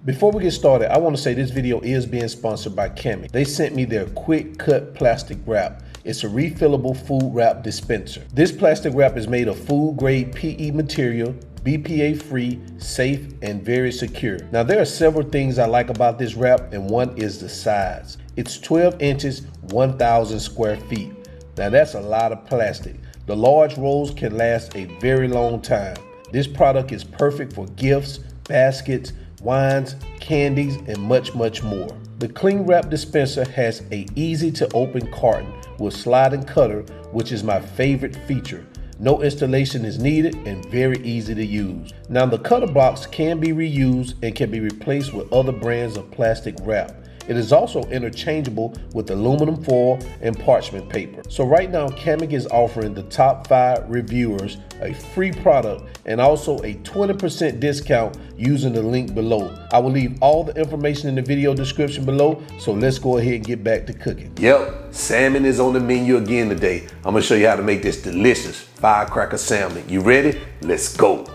Before we get started, I want to say this video is being sponsored by KAMMAK. They sent me their quick cut plastic wrap. It's a refillable food wrap dispenser. This plastic wrap is made of food grade PE material, BPA free, safe, and very secure. Now there are several things I like about this wrap, and one is the size. It's 12 inches, 1,000 square feet. Now that's a lot of plastic. The large rolls can last a very long time. This product is perfect for gifts, baskets, wines, candies, and much more. The cling wrap dispenser has a easy to open carton with sliding cutter, which is my favorite feature. No installation is needed and very easy to use. Now the cutter box can be reused and can be replaced with other brands of plastic wrap. It is also interchangeable with aluminum foil and parchment paper. So right now, KAMMAK is offering the top 5 reviewers a free product and also a 20% discount using the link below. I will leave all the information in the video description below, so let's go ahead and get back to cooking. Yep, salmon is on the menu again today. I'm gonna show you how to make this delicious firecracker salmon. You ready? Let's go.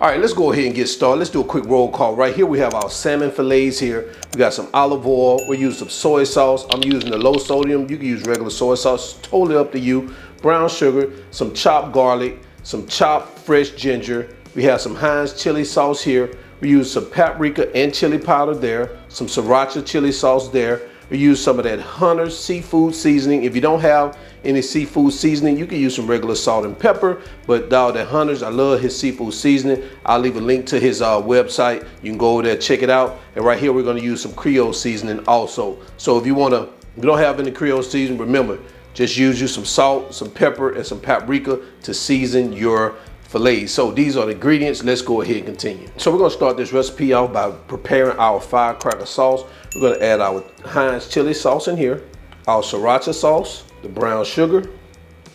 All right, let's go ahead and get started. Let's do a quick roll call. Right here, we have our salmon fillets here. We got some olive oil. We're using some soy sauce. I'm using the low sodium. You can use regular soy sauce, totally up to you. Brown sugar, some chopped garlic, some chopped fresh ginger. We have some Heinz Chili Sauce here. We use some paprika and chili powder there, some Sriracha Chili Sauce there. We use some of that Hunter's seafood seasoning. If you don't have any seafood seasoning, you can use some regular salt and pepper, but that Hunter's, I love his seafood seasoning. I'll leave a link to his website. You can go over there, check it out. And right here, we're gonna use some Creole Seasoning also. So if you don't have any Creole Seasoning, remember, just use you some salt, some pepper, and some paprika to season your fillets. So these are the ingredients. Let's go ahead and continue. So we're gonna start this recipe out by preparing our firecracker sauce. We're gonna add our Heinz Chili Sauce in here, our Sriracha Sauce, the brown sugar,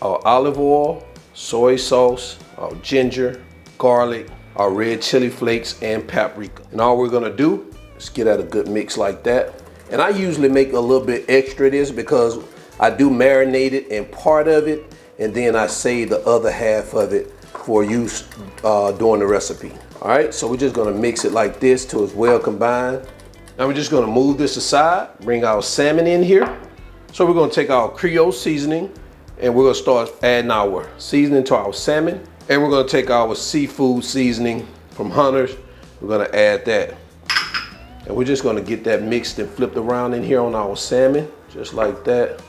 our olive oil, soy sauce, our ginger, garlic, our red chili flakes, and paprika. And all we're gonna do is get at a good mix like that. And I usually make a little bit extra of this because I do marinate it in part of it, and then I save the other half of it for use during the recipe. All right, so we're just gonna mix it like this till it's well combined. Now we're just gonna move this aside, bring our salmon in here. So we're gonna take our Creole Seasoning and we're gonna start adding our seasoning to our salmon. And we're gonna take our seafood seasoning from Hunter's. We're gonna add that. And we're just gonna get that mixed and flipped around in here on our salmon, just like that.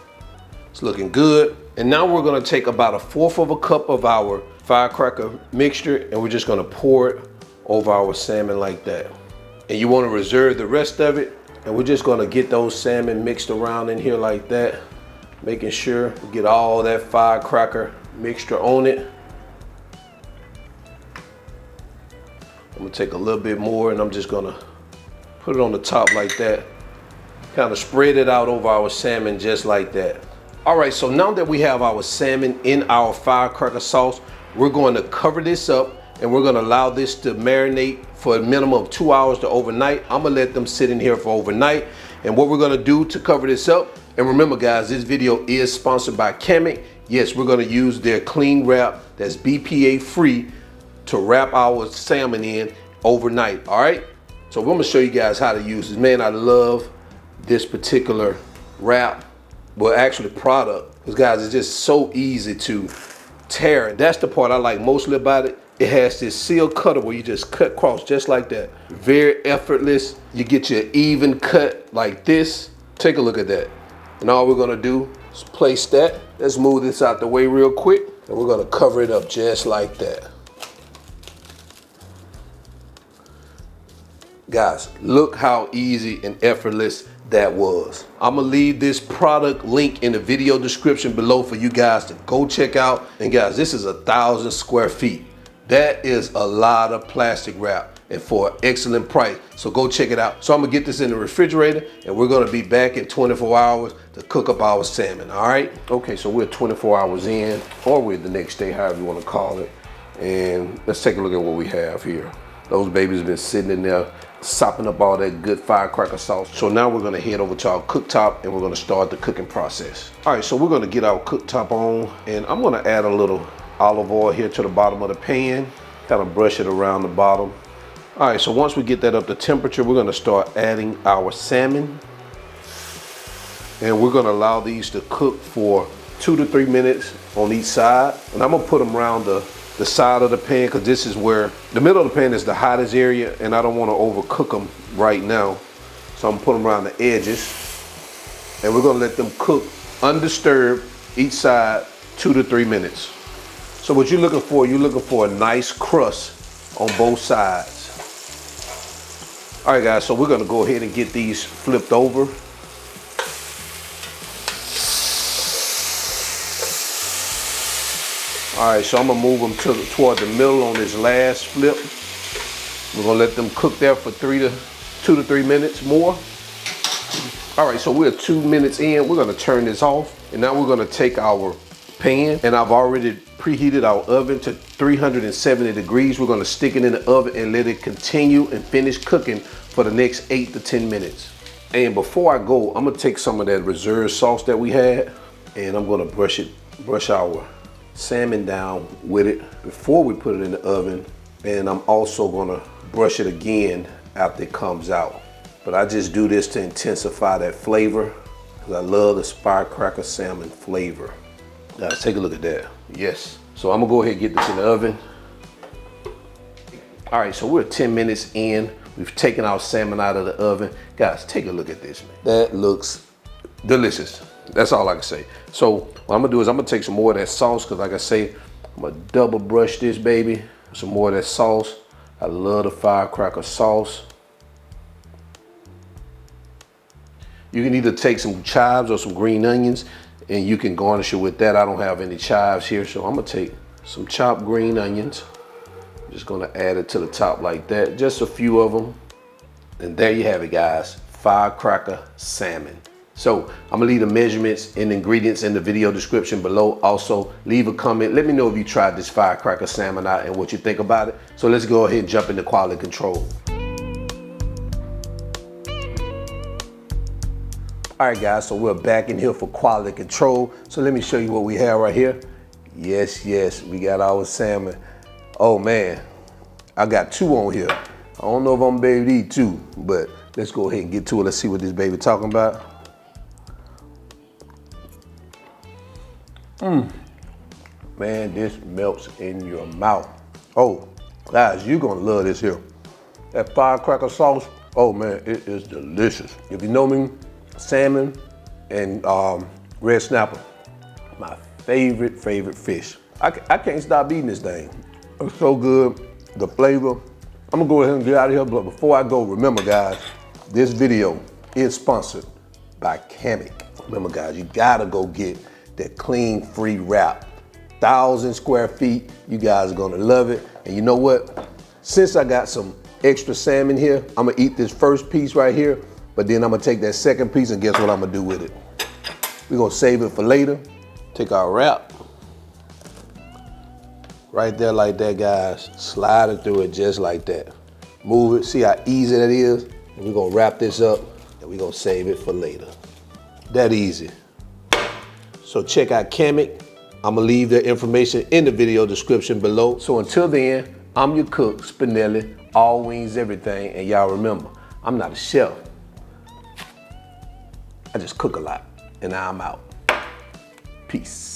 It's looking good. And now we're gonna take about 1/4 of a cup of our firecracker mixture and we're just gonna pour it over our salmon like that. And you wanna reserve the rest of it. And we're just gonna get those salmon mixed around in here like that, making sure we get all that firecracker mixture on it. I'm gonna take a little bit more and I'm just gonna put it on the top like that. Kind of spread it out over our salmon just like that. All right, so now that we have our salmon in our firecracker sauce, we're going to cover this up and we're gonna allow this to marinate for a minimum of 2 hours to overnight. I'm gonna let them sit in here for overnight. And what we're gonna do to cover this up, and remember guys, this video is sponsored by KAMMAK. Yes, we're gonna use their cling wrap that's BPA free to wrap our salmon in overnight, all right? So I'm gonna show you guys how to use this. Man, I love this particular wrap, well actually product, because guys, it's just so easy to tear. That's the part I like mostly about it. It has this seal cutter where you just cut across just like that. Very effortless. You get your even cut like this. Take a look at that. And all we're gonna do is place that. Let's move this out the way real quick. And we're gonna cover it up just like that. Guys, look how easy and effortless that was. I'm gonna leave this product link in the video description below for you guys to go check out. And guys, this is 1,000 square feet. That is a lot of plastic wrap and for an excellent price. So go check it out. So I'm gonna get this in the refrigerator and we're gonna be back in 24 hours to cook up our salmon, all right? Okay, so we're 24 hours in, or we're the next day, however you wanna call it. And let's take a look at what we have here. Those babies have been sitting in there sopping up all that good firecracker sauce. So now we're gonna head over to our cooktop and we're gonna start the cooking process. All right, so we're gonna get our cooktop on, and I'm gonna add a little olive oil here to the bottom of the pan, kind of brush it around the bottom. All right, so once we get that up to temperature, we're gonna start adding our salmon. And we're gonna allow these to cook for 2 to 3 minutes on each side. And I'm gonna put them around the side of the pan, because this is where the middle of the pan is the hottest area, and I don't want to overcook them right now. So I'm gonna put them around the edges, and we're gonna let them cook undisturbed each side 2 to 3 minutes. So what you're looking for a nice crust on both sides. All right, guys, so we're gonna go ahead and get these flipped over. All right, so I'm gonna move them toward the middle on this last flip. We're gonna let them cook there for 2 to 3 minutes more. All right, so we're 2 minutes in. We're gonna turn this off, and now we're gonna take our pan, and I've already preheated our oven to 370 degrees. We're gonna stick it in the oven and let it continue and finish cooking for the next 8 to 10 minutes. And before I go, I'm gonna take some of that reserve sauce that we had, and I'm gonna brush our salmon down with it before we put it in the oven, and I'm also gonna brush it again after it comes out. But I just do this to intensify that flavor, because I love the firecracker salmon flavor. Guys, take a look at that. Yes. So I'm gonna go ahead and get this in the oven. All right, so we're 10 minutes in. We've taken our salmon out of the oven. Guys, take a look at this, man. That looks delicious. That's all I can say. So what I'm gonna do is I'm gonna take some more of that sauce, because like I say, I'm gonna double brush this baby. Some more of that sauce. I love the firecracker sauce. You can either take some chives or some green onions, and you can garnish it with that. I don't have any chives here, so I'm gonna take some chopped green onions. I'm just gonna add it to the top like that, just a few of them. And there you have it, guys, firecracker salmon. So I'm gonna leave the measurements and ingredients in the video description below. Also, leave a comment. Let me know if you tried this firecracker salmon out and what you think about it. So let's go ahead and jump into quality control. All right, guys, so we're back in here for quality control. So let me show you what we have right here. Yes, we got our salmon. Oh man, I got 2 on here. I don't know if I'm gonna be able to eat 2, but let's go ahead and get to it. Let's see what this baby talking about. Man, this melts in your mouth. Oh, guys, you're gonna love this here. That firecracker sauce, oh man, it is delicious. If you know me, salmon and red snapper, my favorite fish. I can't stop eating this thing. It's so good, the flavor. I'm gonna go ahead and get out of here, but before I go, remember guys, this video is sponsored by KAMMAK. Remember guys, you gotta go get that clean, free wrap. 1,000 square feet, you guys are gonna love it. And you know what? Since I got some extra salmon here, I'm gonna eat this first piece right here, but then I'm gonna take that second piece and guess what I'm gonna do with it? We're gonna save it for later. Take our wrap, right there like that, guys. Slide it through it just like that. Move it, see how easy that is? And we're gonna wrap this up and we're gonna save it for later. That easy. So check out KAMMAK. I'm gonna leave the information in the video description below. So until then, I'm your cook, Spinelli, all wings, everything. And y'all remember, I'm not a chef. I just cook a lot, and now I'm out. Peace.